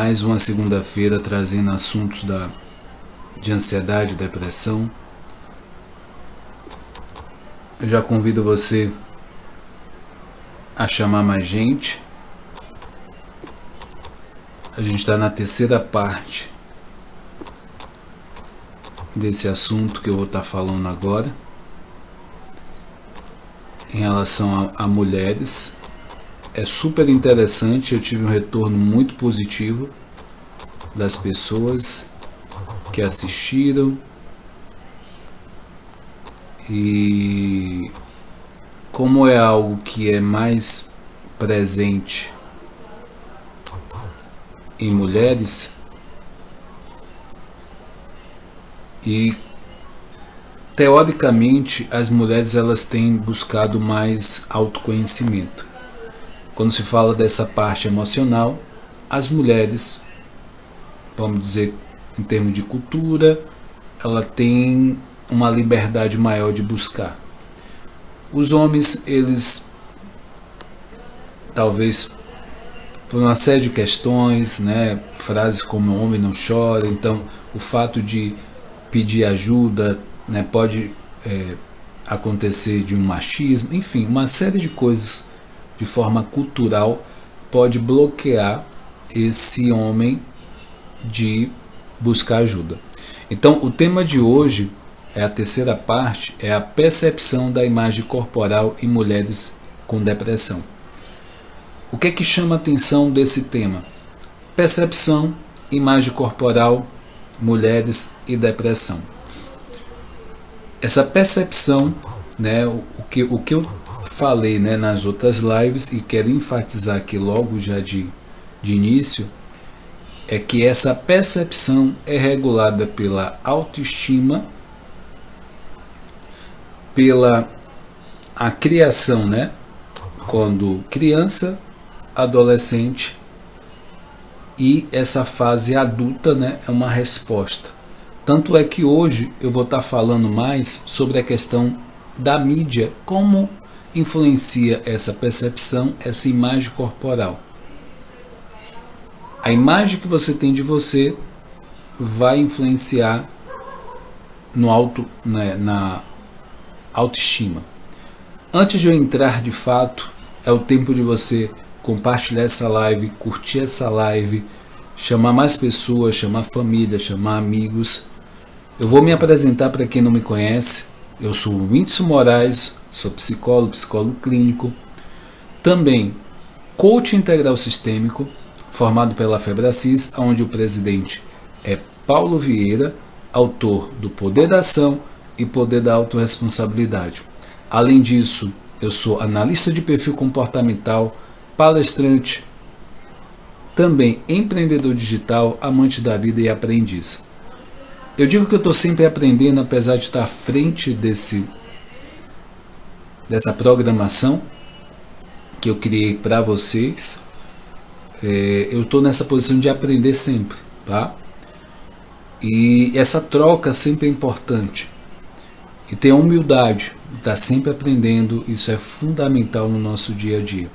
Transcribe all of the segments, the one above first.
Mais uma segunda-feira trazendo assuntos de ansiedade, depressão. Eu já convido você a chamar mais gente. A gente está na terceira parte desse assunto que eu vou estar falando agora, em relação a mulheres. É super interessante, eu tive um retorno muito positivo das pessoas que assistiram, e como é algo que é mais presente em mulheres, e teoricamente as mulheres elas têm buscado mais autoconhecimento. Quando se fala dessa parte emocional, as mulheres, vamos dizer, em termos de cultura, ela tem uma liberdade maior de buscar. Os homens, eles, talvez por uma série de questões, né, frases como "o homem não chora", então o fato de pedir ajuda, né, pode acontecer de um machismo, enfim, uma série de coisas de forma cultural pode bloquear esse homem de buscar ajuda. Então o tema de hoje, é a terceira parte, é a percepção da imagem corporal em mulheres com depressão. O que é que chama a atenção desse tema? Percepção, imagem corporal, mulheres e depressão. Essa percepção, né, o que eu falei, né, nas outras lives, e quero enfatizar aqui logo já de início, é que essa percepção é regulada pela autoestima, pela a criação, né, quando criança, adolescente, e essa fase adulta, né, é uma resposta. Tanto é que hoje eu vou estar falando mais sobre a questão da mídia, como influencia essa percepção, essa imagem corporal. A imagem que você tem de você vai influenciar na autoestima. Antes de eu entrar de fato, é o tempo de você compartilhar essa live, curtir essa live, chamar mais pessoas, chamar família, chamar amigos. Eu vou me apresentar para quem não me conhece. Eu sou o Whindeson Moraes, sou psicólogo clínico, também coach integral sistêmico, formado pela Febracis, onde o presidente é Paulo Vieira, autor do Poder da Ação e Poder da Autorresponsabilidade. Além disso, eu sou analista de perfil comportamental, palestrante, também empreendedor digital, amante da vida e aprendiz. Eu digo que eu estou sempre aprendendo, apesar de estar à frente dessa programação que eu criei para vocês. Eu estou nessa posição de aprender sempre, tá? E essa troca sempre é importante. E ter a humildade de estar sempre aprendendo, isso é fundamental no nosso dia a dia.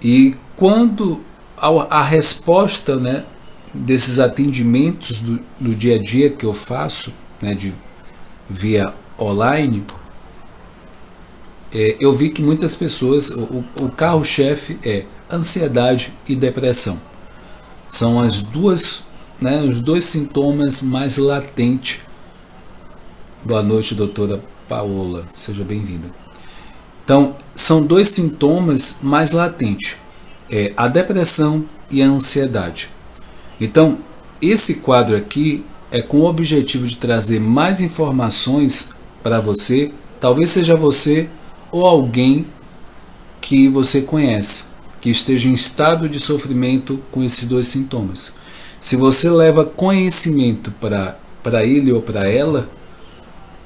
E quando a resposta, né, desses atendimentos do dia a dia que eu faço, né, via online, eu vi que muitas pessoas, o carro-chefe é ansiedade e depressão. São as duas, né, os dois sintomas mais latentes. Boa noite, doutora Paola, seja bem-vinda. Então, são dois sintomas mais latentes, a depressão e a ansiedade. Então, esse quadro aqui é com o objetivo de trazer mais informações para você, talvez seja você ou alguém que você conhece, que esteja em estado de sofrimento com esses dois sintomas. Se você leva conhecimento para ele ou para ela,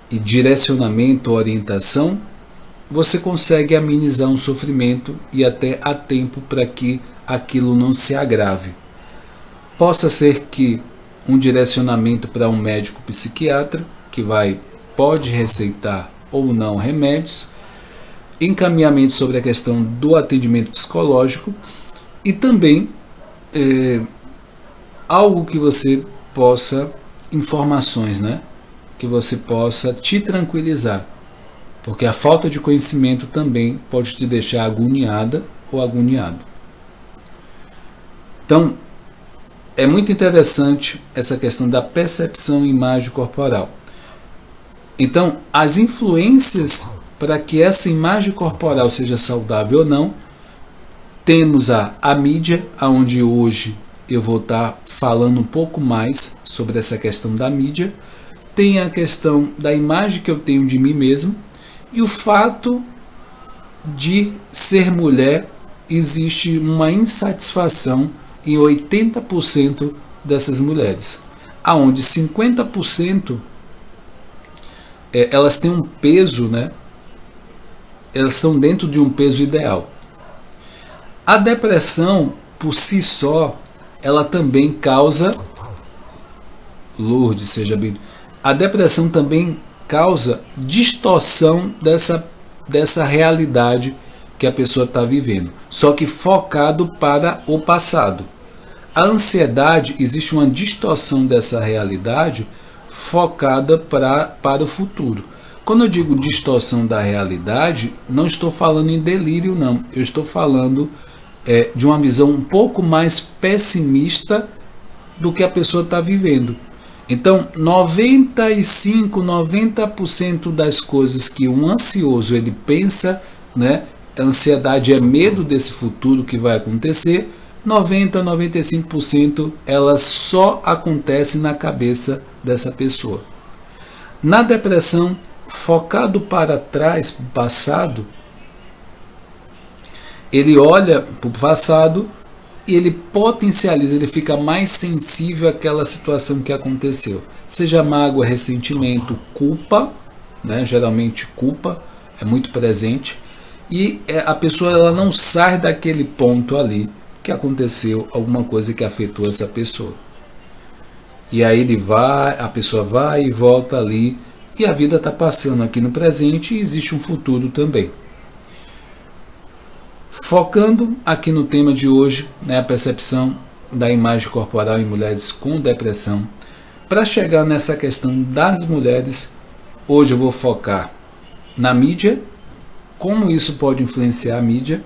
e direcionamento, orientação, você consegue amenizar um sofrimento e até a tempo para que aquilo não se agrave. Possa ser que um direcionamento para um médico psiquiatra, que pode receitar ou não remédios, encaminhamento sobre a questão do atendimento psicológico e também algo que você possa, informações, né? Que você possa te tranquilizar. Porque a falta de conhecimento também pode te deixar agoniada ou agoniado. Então, é muito interessante essa questão da percepção e imagem corporal. Então, as influências para que essa imagem corporal seja saudável ou não, temos a mídia, onde hoje eu vou estar falando um pouco mais sobre essa questão da mídia. Tem a questão da imagem que eu tenho de mim mesmo, e o fato de ser mulher, existe uma insatisfação em 80% dessas mulheres, aonde 50% elas têm um peso, né? Elas estão dentro de um peso ideal. A depressão, por si só, ela também causa... Lourdes, seja bem... A depressão também causa distorção dessa realidade que a pessoa está vivendo, só que focado para o passado. A ansiedade, existe uma distorção dessa realidade focada para o futuro. Quando eu digo distorção da realidade, não estou falando em delírio, não. Eu estou falando de uma visão um pouco mais pessimista do que a pessoa está vivendo. Então, 90% das coisas que um ansioso ele pensa, né? A ansiedade é medo desse futuro que vai acontecer. 95% elas só acontecem na cabeça dessa pessoa. Na depressão, focado para trás, para o passado, ele olha para o passado e ele potencializa, ele fica mais sensível àquela situação que aconteceu. Seja mágoa, ressentimento, culpa, né? Geralmente culpa é muito presente, e a pessoa ela não sai daquele ponto ali que aconteceu alguma coisa que afetou essa pessoa. E aí a pessoa vai e volta ali, e a vida está passando aqui no presente e existe um futuro também. Focando aqui no tema de hoje, né, a percepção da imagem corporal em mulheres com depressão. Para chegar nessa questão das mulheres, hoje eu vou focar na mídia, como isso pode influenciar a mídia,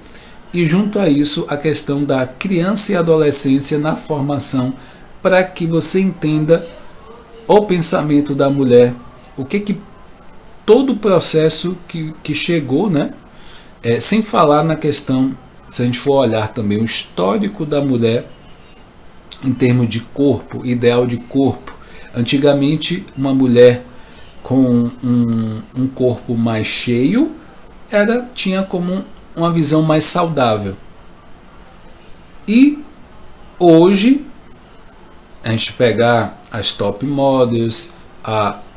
e junto a isso a questão da criança e adolescência na formação, para que você entenda o pensamento da mulher, o que todo o processo que chegou, né? Sem falar na questão, se a gente for olhar também o histórico da mulher em termos de corpo, ideal de corpo. Antigamente, uma mulher com um corpo mais cheio tinha como uma visão mais saudável. E hoje, a gente pegar as top models,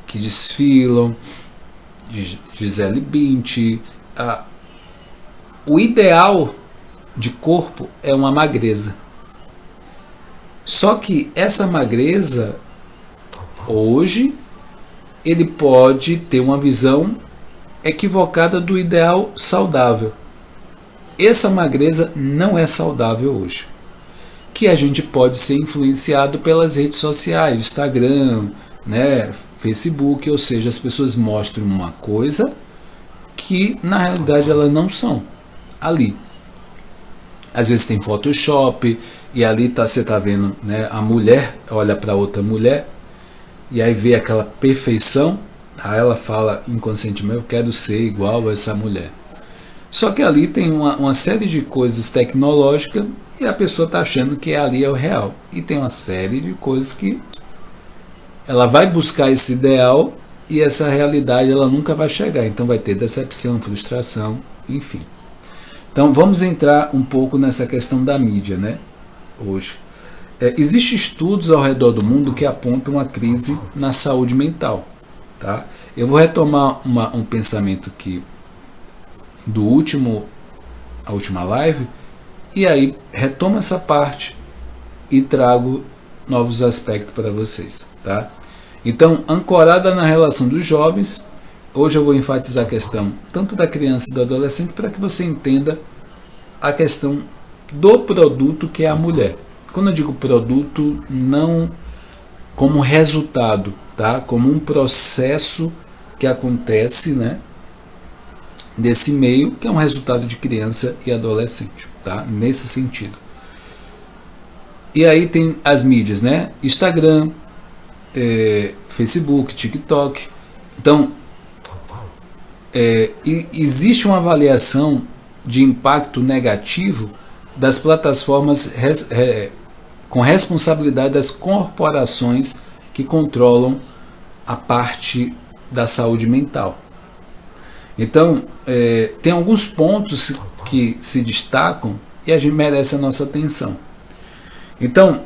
que desfilam, Gisele Bündchen, o ideal de corpo é uma magreza. Só que essa magreza, hoje, ele pode ter uma visão equivocada do ideal saudável. Essa magreza não é saudável hoje. Que a gente pode ser influenciado pelas redes sociais, Instagram, né, Facebook, ou seja, as pessoas mostram uma coisa que na realidade elas não são ali. Às vezes tem Photoshop e ali você está vendo, né, a mulher olha para outra mulher e aí vê aquela perfeição, aí ela fala inconscientemente, eu quero ser igual a essa mulher. Só que ali tem uma série de coisas tecnológicas e a pessoa está achando que ali é o real. E tem uma série de coisas que ela vai buscar esse ideal e essa realidade ela nunca vai chegar. Então vai ter decepção, frustração, enfim. Então vamos entrar um pouco nessa questão da mídia, né? Hoje. Existem estudos ao redor do mundo que apontam uma crise na saúde mental. Tá? Eu vou retomar um pensamento aqui a última live, e aí retomo essa parte e trago novos aspectos para vocês. Tá? Então, ancorada na relação dos jovens, hoje eu vou enfatizar a questão tanto da criança e do adolescente para que você entenda a questão do produto que é a mulher. quando eu digo produto, não como resultado, tá? Como um processo que acontece, né, desse meio, que é um resultado de criança e adolescente, tá? Nesse sentido. E aí tem as mídias, né? Instagram, Facebook, TikTok. Então, existe uma avaliação de impacto negativo das plataformas com responsabilidade das corporações que controlam a parte da saúde mental. Então, tem alguns pontos que se destacam e a gente merece a nossa atenção. Então,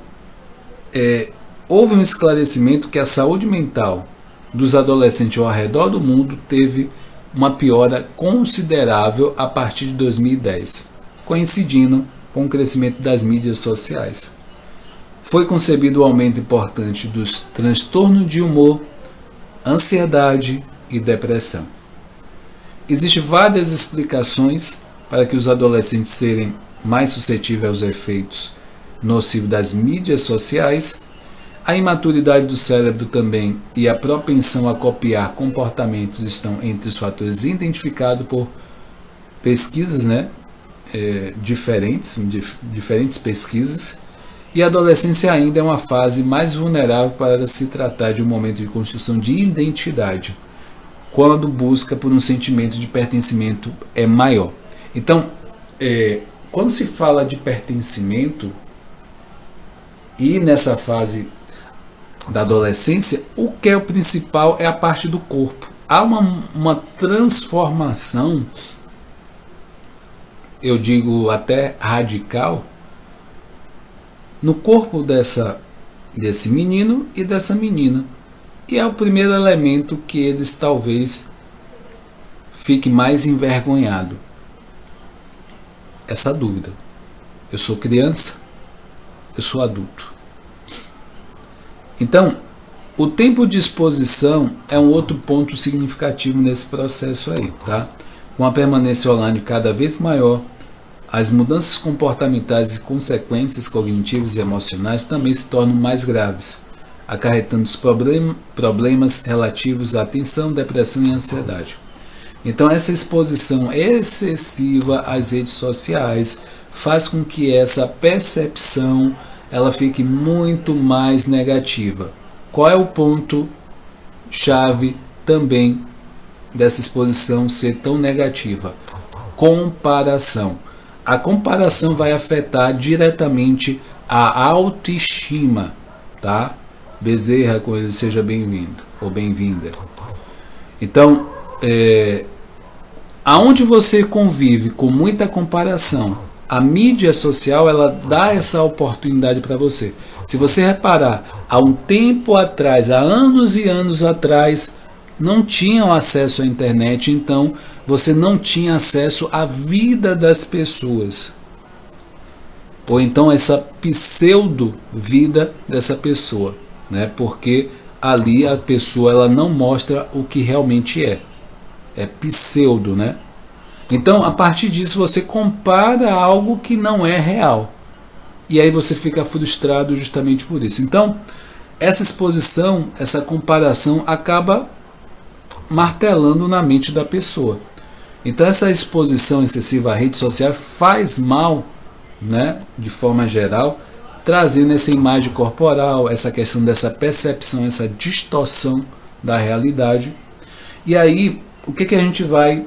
houve um esclarecimento que a saúde mental dos adolescentes ao redor do mundo teve uma piora considerável a partir de 2010, coincidindo com o crescimento das mídias sociais. Foi concebido o aumento importante dos transtornos de humor, ansiedade e depressão. Existem várias explicações para que os adolescentes serem mais suscetíveis aos efeitos nocivos das mídias sociais. A imaturidade do cérebro também e a propensão a copiar comportamentos estão entre os fatores identificados por pesquisas, né, diferentes pesquisas. E a adolescência ainda é uma fase mais vulnerável para se tratar de um momento de construção de identidade, quando busca por um sentimento de pertencimento é maior. Então, quando se fala de pertencimento, e nessa fase da adolescência, o que é o principal é a parte do corpo. Há uma transformação, eu digo até radical, no corpo desse menino e dessa menina. E é o primeiro elemento que eles talvez fiquem mais envergonhados. Essa dúvida. Eu sou criança? Eu sou adulto? Então, o tempo de exposição é um outro ponto significativo nesse processo aí, tá? Com a permanência online cada vez maior, as mudanças comportamentais e consequências cognitivas e emocionais também se tornam mais graves, acarretando os problemas relativos à atenção, depressão e ansiedade. Então, essa exposição excessiva às redes sociais faz com que essa percepção ela fique muito mais negativa. Qual é o ponto chave também dessa exposição ser tão negativa? Comparação. A comparação vai afetar diretamente a autoestima, tá? Bezerra, com ele, seja bem-vindo ou bem-vinda. Então, aonde você convive com muita comparação, a mídia social ela dá essa oportunidade para você. Se você reparar, há um tempo atrás, há anos e anos atrás, não tinham acesso à internet, então você não tinha acesso à vida das pessoas. Ou então essa pseudo-vida dessa pessoa, né? Porque ali a pessoa ela não mostra o que realmente é. É pseudo, né? Então, a partir disso, você compara algo que não é real. E aí você fica frustrado justamente por isso. Então, essa exposição, essa comparação acaba martelando na mente da pessoa. Então, essa exposição excessiva à rede social faz mal, né, de forma geral, trazendo essa imagem corporal, essa questão dessa percepção, essa distorção da realidade. E aí, o que a gente vai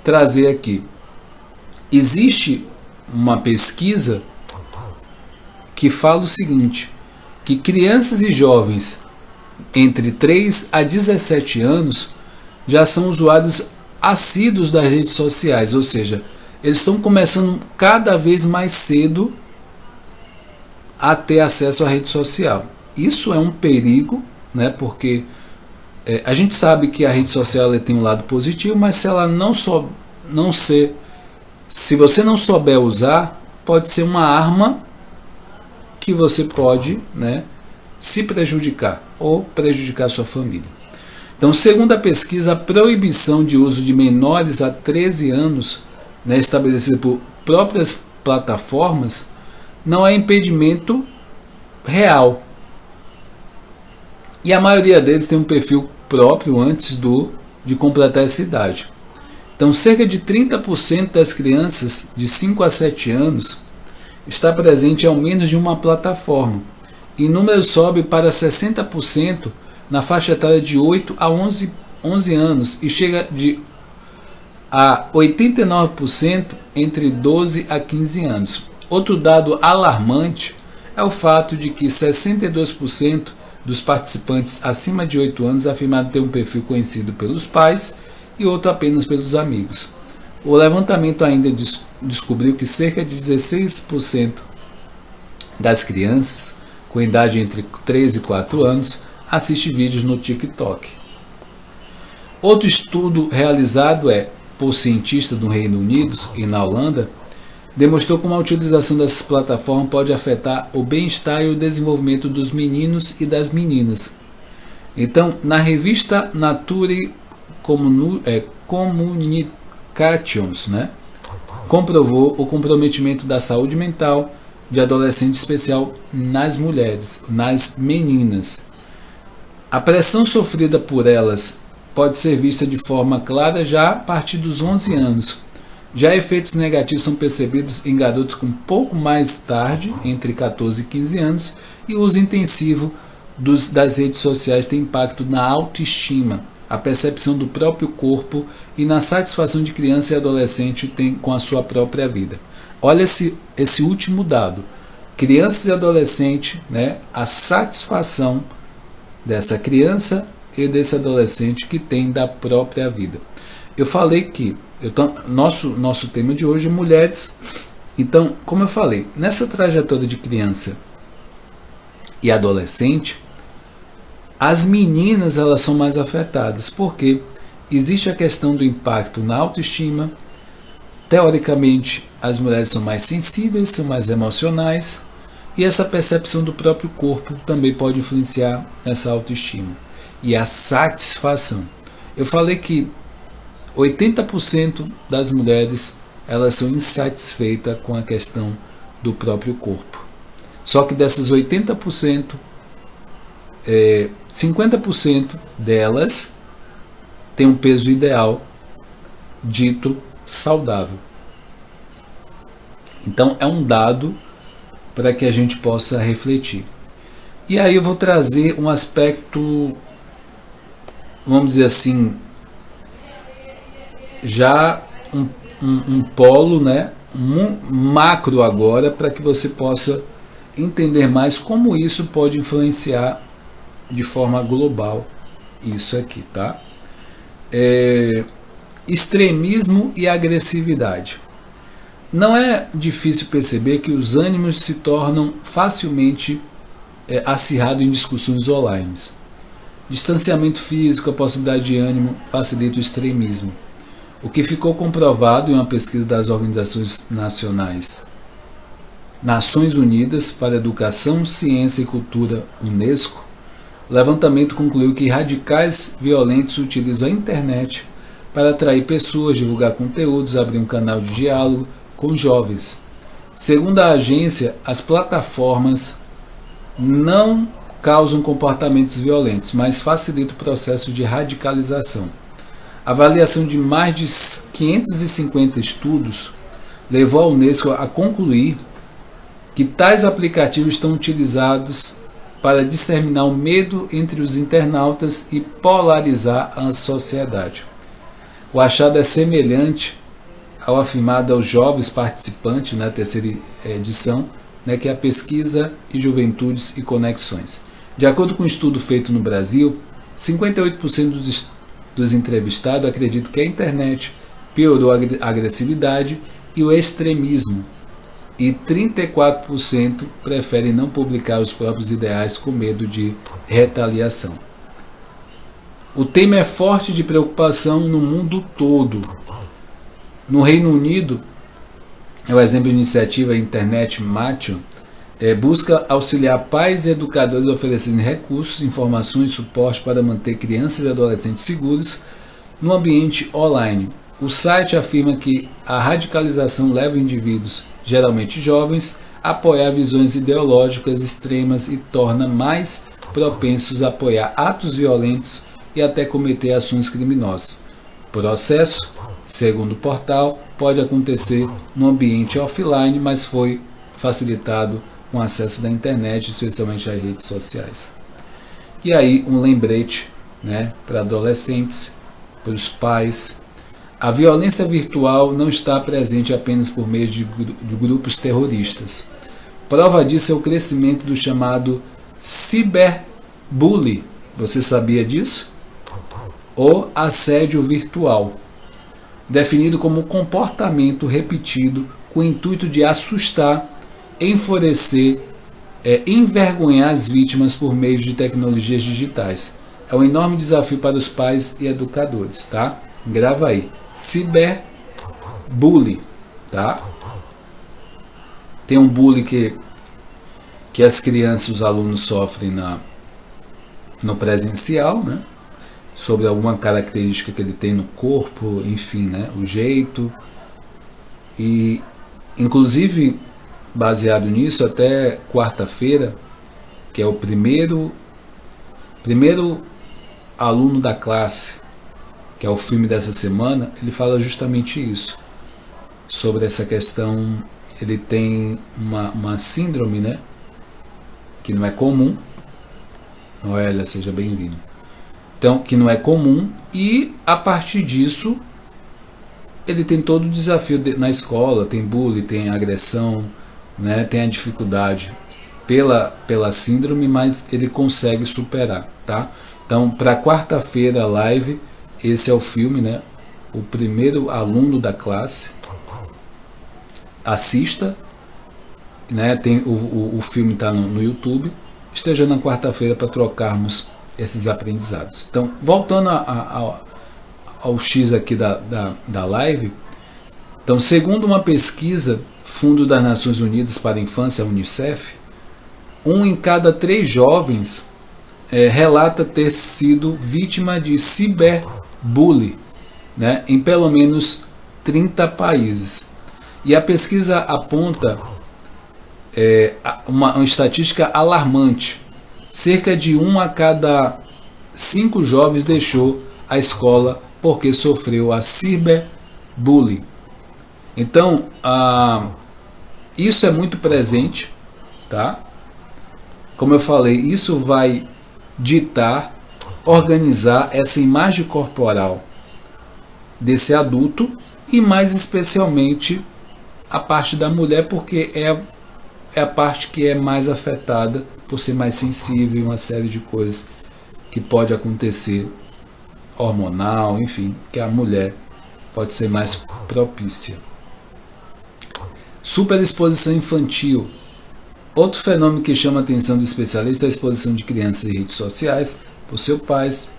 trazer aqui? Existe uma pesquisa que fala o seguinte, que crianças e jovens entre 3 a 17 anos já são usuários assíduos das redes sociais, ou seja, eles estão começando cada vez mais cedo a ter acesso à rede social. Isso é um perigo, né, porque a gente sabe que a rede social ela tem um lado positivo, mas se ela se você não souber usar, pode ser uma arma que você pode, né, se prejudicar ou prejudicar sua família. Então, segundo a pesquisa, a proibição de uso de menores a 13 anos, né, estabelecida por próprias plataformas, não é impedimento real. E a maioria deles tem um perfil próprio antes de completar essa idade. Então, cerca de 30% das crianças de 5 a 7 anos está presente em ao menos de uma plataforma. E o número sobe para 60% na faixa etária de 8 a 11 anos e chega a 89% entre 12 a 15 anos. Outro dado alarmante é o fato de que 62% dos participantes acima de 8 anos afirmaram ter um perfil conhecido pelos pais e outro apenas pelos amigos. O levantamento ainda descobriu que cerca de 16% das crianças com idade entre 3 e 4 anos assiste vídeos no TikTok. Outro estudo realizado por cientistas do Reino Unido e na Holanda demonstrou como a utilização dessas plataformas pode afetar o bem-estar e o desenvolvimento dos meninos e das meninas. Então, na revista Nature Communications, comprovou o comprometimento da saúde mental de adolescente, especial nas mulheres, nas meninas. A pressão sofrida por elas pode ser vista de forma clara já a partir dos 11 anos. Já efeitos negativos são percebidos em garotos com pouco mais tarde, entre 14 e 15 anos, e o uso intensivo das redes sociais tem impacto na autoestima, a percepção do próprio corpo e na satisfação de criança e adolescente com a sua própria vida. Olha esse último dado. Crianças e adolescentes, a satisfação dessa criança e desse adolescente que tem da própria vida. Eu falei que nosso tema de hoje é mulheres. Então, como eu falei, nessa trajetória de criança e adolescente, as meninas elas são mais afetadas, porque existe a questão do impacto na autoestima. Teoricamente, as mulheres são mais sensíveis, são mais emocionais, e essa percepção do próprio corpo também pode influenciar essa autoestima e a satisfação. Eu falei que 80% das mulheres elas são insatisfeitas com a questão do próprio corpo. Só que dessas 80%, 50% delas tem um peso ideal dito saudável. Então é um dado para que a gente possa refletir. E aí eu vou trazer um aspecto, vamos dizer assim, já um polo, macro agora, para que você possa entender mais como isso pode influenciar de forma global isso aqui, tá? Extremismo e agressividade. Não é difícil perceber que os ânimos se tornam facilmente acirrados em discussões online. Distanciamento físico, a possibilidade de ânimo facilita o extremismo. O que ficou comprovado em uma pesquisa das organizações Nações Unidas para Educação, Ciência e Cultura, UNESCO, o levantamento concluiu que radicais violentos utilizam a internet para atrair pessoas, divulgar conteúdos, abrir um canal de diálogo com jovens. Segundo a agência, as plataformas não causam comportamentos violentos, mas facilitam o processo de radicalização. A avaliação de mais de 550 estudos levou a UNESCO a concluir que tais aplicativos estão utilizados para disseminar o medo entre os internautas e polarizar a sociedade. O achado é semelhante ao afirmado aos jovens participantes na terceira edição, que é a pesquisa e juventudes e conexões. De acordo com um estudo feito no Brasil, 58% dos entrevistados acreditam que a internet piorou a agressividade e o extremismo, e 34% preferem não publicar os próprios ideais com medo de retaliação. O tema é forte de preocupação no mundo todo. No Reino Unido, o exemplo de iniciativa Internet Match busca auxiliar pais e educadores oferecendo recursos, informações e suporte para manter crianças e adolescentes seguros no ambiente online. O site afirma que a radicalização leva indivíduos, geralmente jovens, apoiar visões ideológicas extremas e torna mais propensos a apoiar atos violentos e até cometer ações criminosas. O processo, segundo o portal, pode acontecer no ambiente offline, mas foi facilitado com acesso da internet, especialmente às redes sociais. E aí um lembrete, né, para adolescentes, para os pais. A violência virtual não está presente apenas por meio de grupos terroristas. Prova disso é o crescimento do chamado cyberbullying. Você sabia disso? Ou assédio virtual, definido como comportamento repetido com o intuito de assustar, enfurecer, envergonhar as vítimas por meio de tecnologias digitais. É um enorme desafio para os pais e educadores, tá? Grava aí. Cyberbullying, tá? Tem um bullying que as crianças, os alunos sofrem no presencial, né? Sobre alguma característica que ele tem no corpo, enfim, né? O jeito. E, inclusive, baseado nisso, até quarta-feira, que é o primeiro aluno da classe, que é o filme dessa semana, ele fala justamente isso, sobre essa questão. Ele tem uma síndrome, né, que não é comum. Noélia, seja bem-vindo. Então, que não é comum, e a partir disso ele tem todo o desafio na escola, tem bullying, tem agressão, né, tem a dificuldade pela síndrome, mas ele consegue superar, tá? Então, para quarta-feira, live, esse é o filme, né? O primeiro aluno da classe. Assista, né? Tem o filme está no YouTube. Esteja na quarta-feira para trocarmos esses aprendizados. Então, voltando ao X aqui da live. Então, segundo uma pesquisa, Fundo das Nações Unidas para a Infância, UNICEF, 1 em cada 3 jovens relata ter sido vítima de cyberbullying, né, em pelo menos 30 países. E a pesquisa aponta uma estatística alarmante. Cerca de 1 a cada 5 jovens deixou a escola porque sofreu a cyberbullying. Então, isso é muito presente, tá? Como eu falei, isso vai ditar, organizar essa imagem corporal desse adulto, e mais especialmente a parte da mulher, porque é a parte que é mais afetada por ser mais sensível e uma série de coisas que pode acontecer, hormonal, enfim, que a mulher pode ser mais propícia. Superexposição infantil. Outro fenômeno que chama a atenção do especialista é a exposição de crianças em redes sociais por seus pais.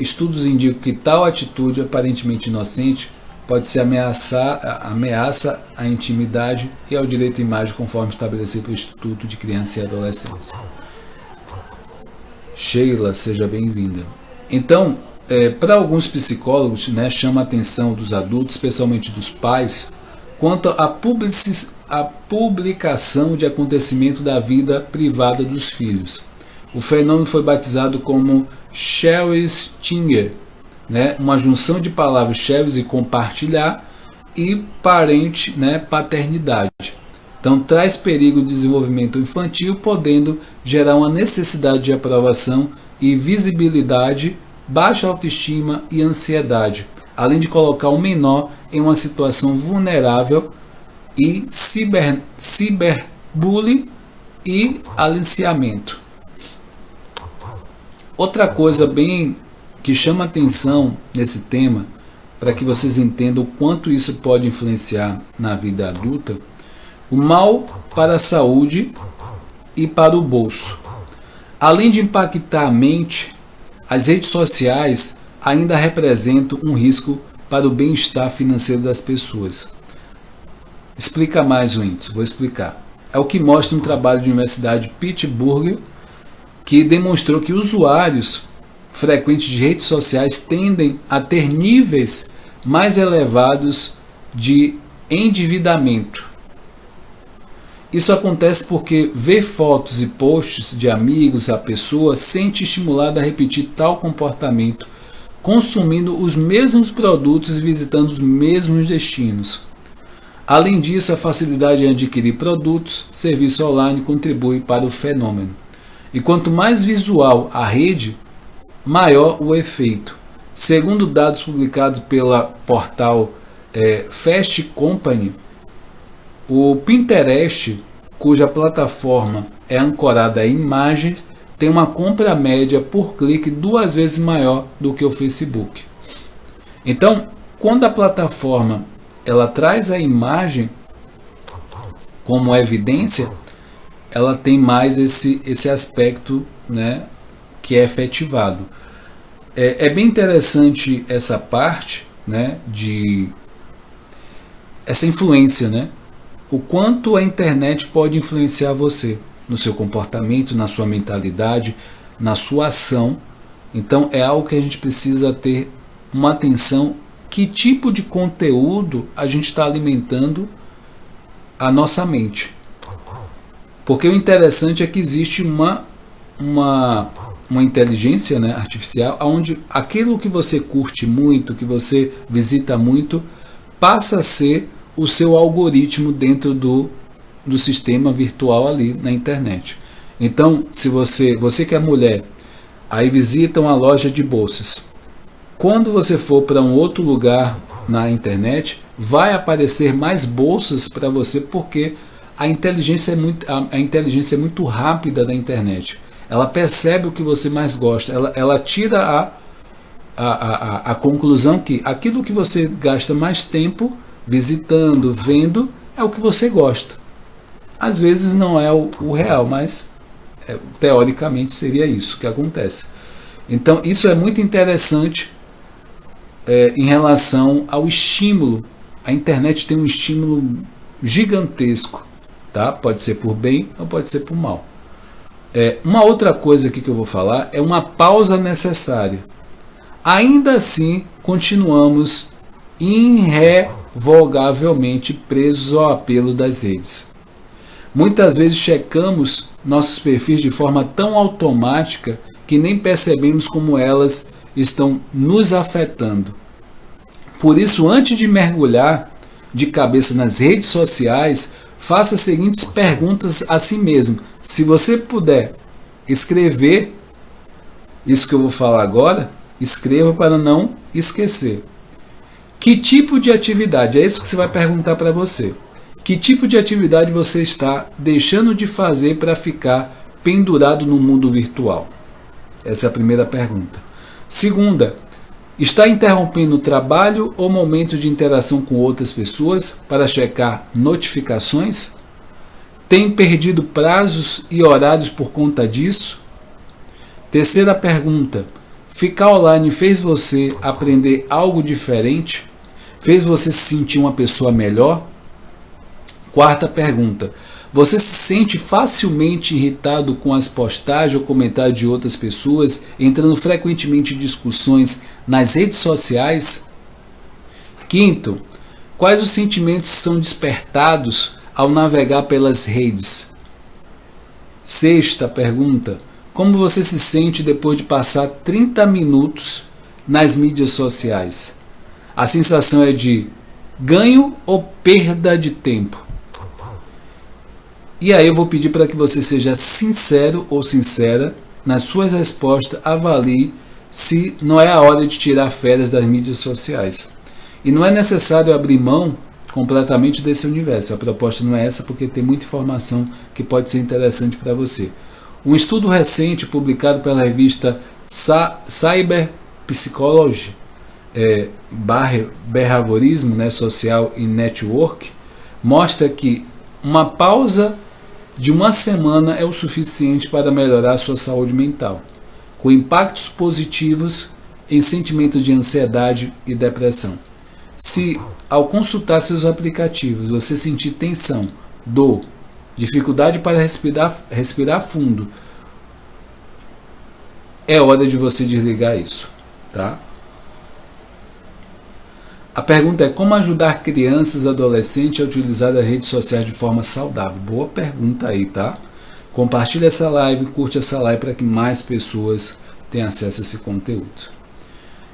Estudos indicam que tal atitude aparentemente inocente pode ser ameaça à intimidade e ao direito à imagem, conforme estabelecido pelo Instituto de Criança e Adolescência. Sheila, seja bem-vinda. Então, para alguns psicólogos, né, chama a atenção dos adultos, especialmente dos pais, quanto à publicação de acontecimento da vida privada dos filhos. O fenômeno foi batizado como sharing, né, uma junção de palavras shares e compartilhar, e parente, né, paternidade. Então traz perigo de desenvolvimento infantil, podendo gerar uma necessidade de aprovação e visibilidade, baixa autoestima e ansiedade, além de colocar o menor em uma situação vulnerável, e cyberbullying e aliciamento. Outra coisa bem que chama atenção nesse tema, para que vocês entendam o quanto isso pode influenciar na vida adulta, o mal para a saúde e para o bolso. Além de impactar a mente, as redes sociais ainda representam um risco para o bem-estar financeiro das pessoas. Explica mais, Wintz, vou explicar. É o que mostra um trabalho de Universidade de Pittsburgh, que demonstrou que usuários frequentes de redes sociais tendem a ter níveis mais elevados de endividamento. Isso acontece porque ver fotos e posts de amigos, a pessoa sente estimulada a repetir tal comportamento, consumindo os mesmos produtos e visitando os mesmos destinos. Além disso, a facilidade em adquirir produtos, serviço online contribui para o fenômeno. E quanto mais visual a rede, maior o efeito. Segundo dados publicados pela portal Fast Company, o Pinterest, cuja plataforma é ancorada em imagens, tem uma compra média por clique 2 vezes maior do que o Facebook. Então, quando a plataforma ela traz a imagem como evidência, ela tem mais esse aspecto, né, que é efetivado. É bem interessante essa parte, né, de essa influência, né? O quanto a internet pode influenciar você no seu comportamento, na sua mentalidade, na sua ação. Então é algo que a gente precisa ter uma atenção, que tipo de conteúdo a gente está alimentando a nossa mente. Porque o interessante é que existe uma inteligência, né, artificial, onde aquilo que você curte muito, que você visita muito, passa a ser o seu algoritmo dentro do sistema virtual ali na internet. Então, se você que é mulher, aí visita uma loja de bolsas, quando você for para um outro lugar na internet, vai aparecer mais bolsas para você, porque a inteligência é muito rápida da internet. Ela percebe o que você mais gosta, ela tira a conclusão que aquilo que você gasta mais tempo visitando, vendo, é o que você gosta. Às vezes não é o real, mas teoricamente seria isso que acontece. Então isso é muito interessante em relação ao estímulo. A internet tem um estímulo gigantesco, tá? Pode ser por bem ou pode ser por mal. Uma outra coisa aqui que eu vou falar é uma pausa necessária. Ainda assim, continuamos irrevogavelmente presos ao apelo das redes. Muitas vezes checamos nossos perfis de forma tão automática que nem percebemos como elas estão nos afetando. Por isso, antes de mergulhar de cabeça nas redes sociais, faça as seguintes perguntas a si mesmo. Se você puder escrever isso que eu vou falar agora, escreva para não esquecer. Que tipo de atividade? É isso que você vai perguntar para você. Que tipo de atividade você está deixando de fazer para ficar pendurado no mundo virtual? Essa é a primeira pergunta. Segunda, está interrompendo o trabalho ou momento de interação com outras pessoas para checar notificações? Tem perdido prazos e horários por conta disso? Terceira pergunta, ficar online fez você aprender algo diferente? Fez você se sentir uma pessoa melhor? Quarta pergunta, você se sente facilmente irritado com as postagens ou comentários de outras pessoas, entrando frequentemente em discussões nas redes sociais? Quinto, quais os sentimentos são despertados ao navegar pelas redes? Sexta pergunta, como você se sente depois de passar 30 minutos nas mídias sociais? A sensação é de ganho ou perda de tempo? E aí eu vou pedir para que você seja sincero ou sincera nas suas respostas, avalie se não é a hora de tirar férias das mídias sociais. E não é necessário abrir mão completamente desse universo. A proposta não é essa, porque tem muita informação que pode ser interessante para você. Um estudo recente publicado pela revista Cyber Psychology, Behaviorismo, né, Social e Network, mostra que uma pausa de uma semana é o suficiente para melhorar a sua saúde mental, com impactos positivos em sentimentos de ansiedade e depressão. Se ao consultar seus aplicativos você sentir tensão, dor, dificuldade para respirar fundo, é hora de você desligar isso, tá? A pergunta é: como ajudar crianças e adolescentes a utilizar as redes sociais de forma saudável? Boa pergunta aí, tá? Compartilhe essa live, curte essa live para que mais pessoas tenham acesso a esse conteúdo.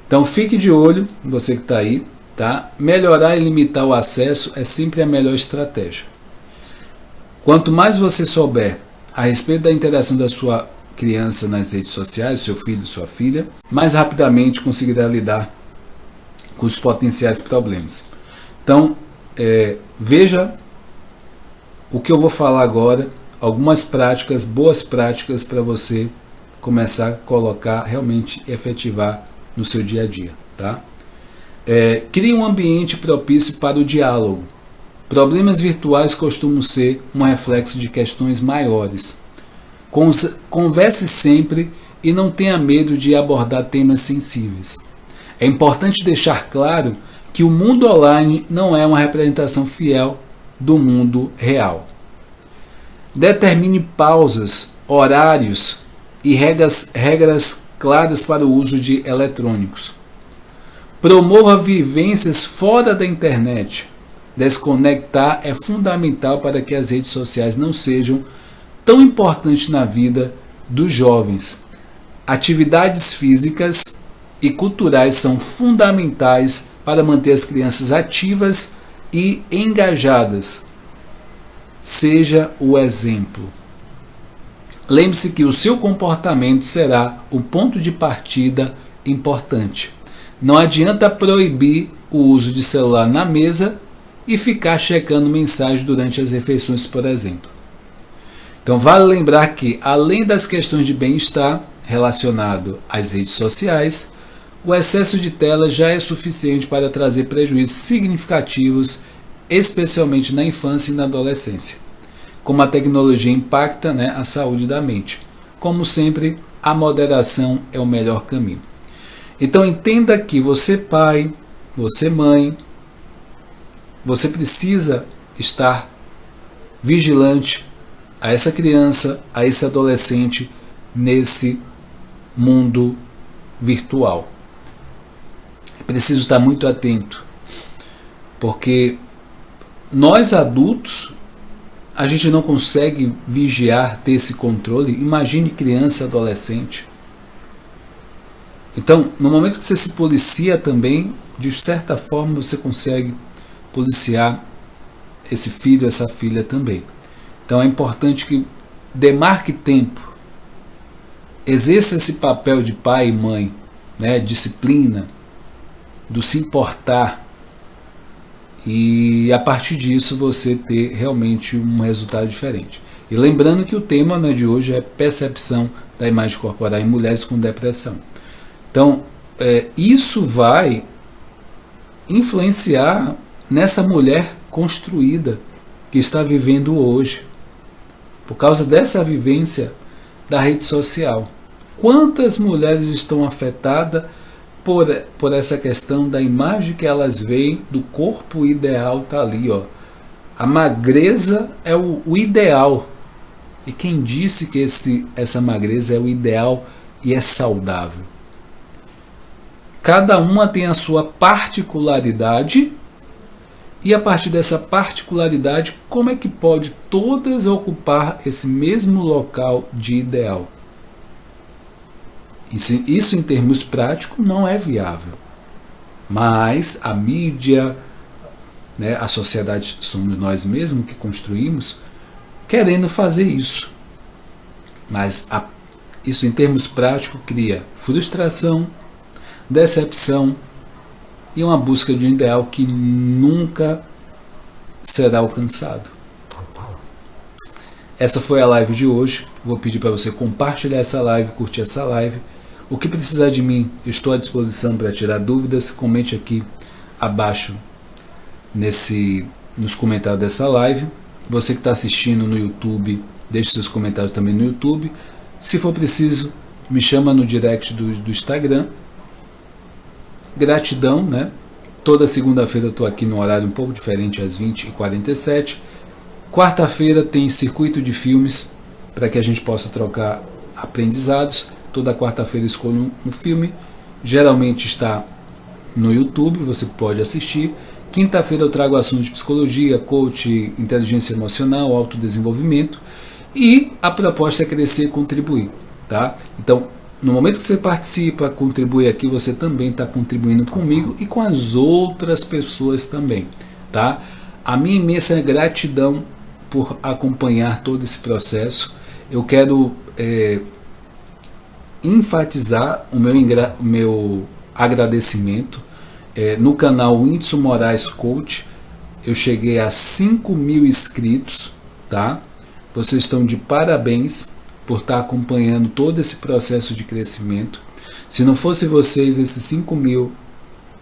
Então fique de olho, você que está aí, tá? Melhorar e limitar o acesso é sempre a melhor estratégia. Quanto mais você souber a respeito da interação da sua criança nas redes sociais, seu filho, sua filha, mais rapidamente conseguirá lidar com os potenciais problemas. Então, veja o que eu vou falar agora, algumas práticas, boas práticas para você começar a colocar, realmente efetivar no seu dia a dia. Tá? Crie um ambiente propício para o diálogo. Problemas virtuais costumam ser um reflexo de questões maiores. Converse sempre e não tenha medo de abordar temas sensíveis. É importante deixar claro que o mundo online não é uma representação fiel do mundo real. Determine pausas, horários e regras claras para o uso de eletrônicos. Promova vivências fora da internet. Desconectar é fundamental para que as redes sociais não sejam tão importantes na vida dos jovens. Atividades físicas e culturais são fundamentais para manter as crianças ativas e engajadas. Seja o exemplo. Lembre-se que o seu comportamento será um ponto de partida importante. Não adianta proibir o uso de celular na mesa e ficar checando mensagens durante as refeições, por exemplo. Então vale lembrar que, além das questões de bem-estar relacionado às redes sociais, o excesso de tela já é suficiente para trazer prejuízos significativos, especialmente na infância e na adolescência. Como a tecnologia impacta, a saúde da mente. Como sempre, a moderação é o melhor caminho. Então entenda que você pai, você mãe, você precisa estar vigilante a essa criança, a esse adolescente nesse mundo virtual. É preciso estar muito atento, porque nós adultos, a gente não consegue vigiar, ter esse controle. Imagine criança e adolescente. Então, no momento que você se policia também, de certa forma você consegue policiar esse filho, essa filha também. Então é importante que demarque tempo, exerça esse papel de pai e mãe, disciplina, do se importar, e a partir disso você ter realmente um resultado diferente. E lembrando que o tema de hoje é percepção da imagem corporal em mulheres com depressão. Então, isso vai influenciar nessa mulher construída que está vivendo hoje, por causa dessa vivência da rede social. Quantas mulheres estão afetadas por essa questão da imagem que elas veem do corpo ideal? Está ali, ó. A magreza é o ideal. E quem disse que essa magreza é o ideal e é saudável? Cada uma tem a sua particularidade, e a partir dessa particularidade, como é que pode todas ocupar esse mesmo local de ideal? Isso em termos práticos não é viável. Mas a mídia, a sociedade, somos nós mesmos que construímos, querendo fazer isso. Mas isso em termos práticos cria frustração, decepção e uma busca de um ideal que nunca será alcançado. Essa foi a live de hoje. Vou pedir para você compartilhar essa live, curtir essa live. O que precisar de mim, eu estou à disposição para tirar dúvidas. Comente aqui abaixo nos comentários dessa live. Você que está assistindo no YouTube, deixe seus comentários também no YouTube. Se for preciso, me chama no direct do Instagram. Gratidão, Toda segunda-feira eu estou aqui no horário um pouco diferente, às 20h47. Quarta-feira tem circuito de filmes para que a gente possa trocar aprendizados. Toda quarta-feira escolho um filme. Geralmente está no YouTube, você pode assistir. Quinta-feira eu trago assuntos de psicologia, coach, inteligência emocional, autodesenvolvimento. E a proposta é crescer e contribuir, tá? Então, no momento que você participa, contribui aqui, você também está contribuindo comigo e com as outras pessoas também, tá? A minha imensa gratidão por acompanhar todo esse processo. Eu quero enfatizar o meu agradecimento. No canal Whindeson Moraes Coach, eu cheguei a 5.000 inscritos, tá? Vocês estão de parabéns por estar acompanhando todo esse processo de crescimento. Se não fosse vocês, esses 5.000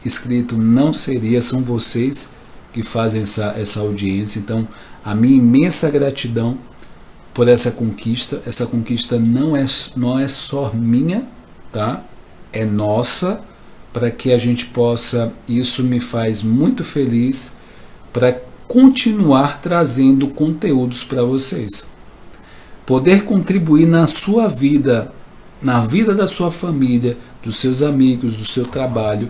inscritos não seria, são vocês que fazem essa audiência. Então, a minha imensa gratidão por essa conquista. Essa conquista não é só minha, tá? É nossa, para que a gente possa, isso me faz muito feliz, para continuar trazendo conteúdos para vocês. Poder contribuir na sua vida, na vida da sua família, dos seus amigos, do seu trabalho,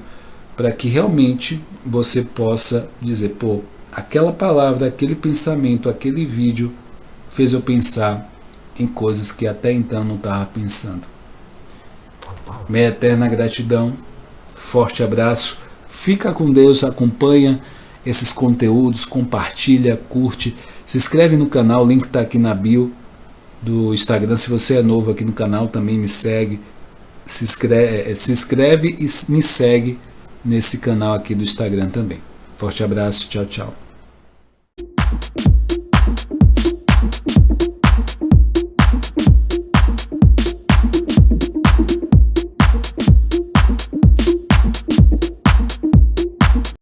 para que realmente você possa dizer, pô, aquela palavra, aquele pensamento, aquele vídeo fez eu pensar em coisas que até então não estava pensando. Minha eterna gratidão, forte abraço, fica com Deus, acompanha esses conteúdos, compartilha, curte, se inscreve no canal, o link está aqui na bio do Instagram. Se você é novo aqui no canal, também me segue, se inscreve e me segue nesse canal aqui do Instagram também. Forte abraço, tchau, tchau.